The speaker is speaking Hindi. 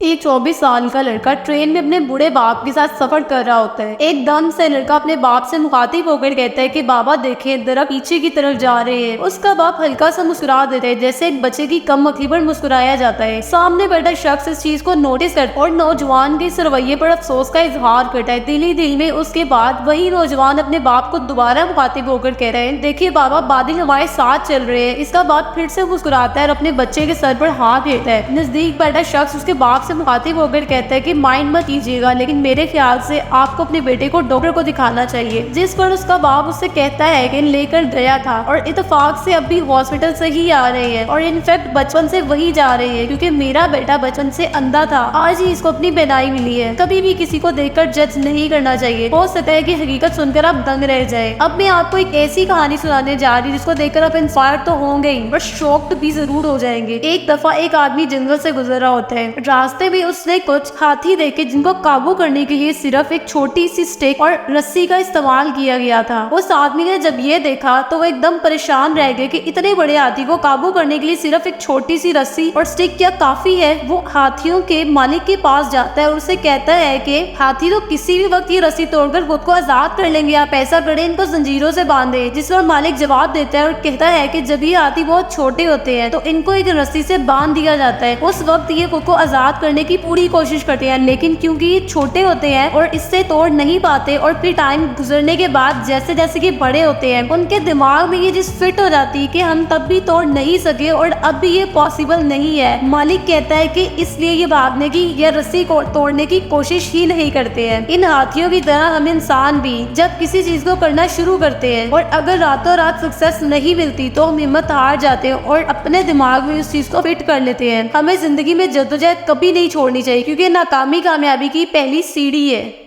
एक 24 साल का लड़का ट्रेन में अपने बूढ़े बाप के साथ सफर कर रहा होता है। एकदम से लड़का अपने बाप से मुखातिब होकर कहता है कि बाबा देखें, दरख्त पीछे की तरफ जा रहे हैं। उसका बाप हल्का सा मुस्कुरा देता है, जैसे एक बच्चे की कम अकली पर मुस्कुराया जाता है। सामने बैठा शख्स इस चीज को नोटिस करता और नौजवान के इस रवैये पर अफसोस का इजहार करता है। दिल ही दिल में उसके बाद वही नौजवान अपने बाप को दोबारा मुखातिब होकर कह रहे हैं, देखिए बाबा, बादल हमारे साथ चल रहे हैं। इसका बाप फिर से मुस्कुराता है और अपने बच्चे के सर पर हाथ फेरता है। नजदीक बैठा शख्स उसके बाप से मुखातिब होकर कहता है कि माइंड मत कीजिएगा, लेकिन मेरे ख्याल से आपको अपने बेटे को डॉक्टर को दिखाना चाहिए। जिस पर उसका बाप उससे कहता है कि लेकर गया था और इत्तेफाक से अब भी हॉस्पिटल से ही आ रहे हैं और इनफैक्ट बचपन से वही जा रहे हैं, क्योंकि मेरा बेटा बचपन से अंधा था, आज ही इसको अपनी बीनाई मिली है। कभी भी किसी को देखकर जज नहीं करना चाहिए, हो सकता है कि हकीकत सुनकर आप दंग रह जाए। अब मैं आपको एक ऐसी कहानी सुनाने जा रही हूँ जिसको देखकर आप इंस्पायर तो होंगे ही, पर शॉक्ड भी जरूर हो जाएंगे। एक दफा एक आदमी जंगल से गुजर रहा होता है। रास्ते में उसने कुछ हाथी देखे जिनको काबू करने के लिए सिर्फ एक छोटी सी स्टिक और रस्सी का इस्तेमाल किया गया था। उस आदमी ने जब ये देखा तो वो एकदम परेशान रह गए कि इतने बड़े हाथी को काबू करने के लिए सिर्फ एक छोटी सी रस्सी और स्टिक क्या काफी है। वो हाथियों के मालिक के पास जाता है और उसे कहता है कि हाथी तो किसी भी वक्त ये रस्सी तोड़कर खुद को आजाद कर लेंगे, आप ऐसा करें, इनको जंजीरों से बांधे। जिस पर मालिक जवाब देता है और कहता है कि जब ये हाथी बहुत छोटे होते हैं तो इनको एक रस्सी से बांध दिया जाता है। उस वक्त ये खुद को आजाद करने की पूरी कोशिश करते हैं, लेकिन क्योंकि ये छोटे होते हैं और इससे तोड़ नहीं पाते, और फिर टाइम गुजरने के बाद जैसे जैसे कि बड़े होते हैं उनके दिमाग में ये चीज फिट हो जाती है कि हम तब भी तोड़ नहीं सके और अब भी ये पॉसिबल नहीं है। मालिक कहता है कि इसलिए ये भागने की या रस्सी को तोड़ने की कोशिश ही नहीं करते हैं। इन हाथियों की तरह हम इंसान भी जब किसी चीज को करना शुरू करते हैं और अगर रातों रात सक्सेस नहीं मिलती तो हम हिम्मत हार जाते हैं और अपने दिमाग में उस चीज को फिट कर लेते हैं। हमें जिंदगी में जद्दोजहद कभी नहीं छोड़नी चाहिए, क्योंकि नाकामी कामयाबी की पहली सीढ़ी है।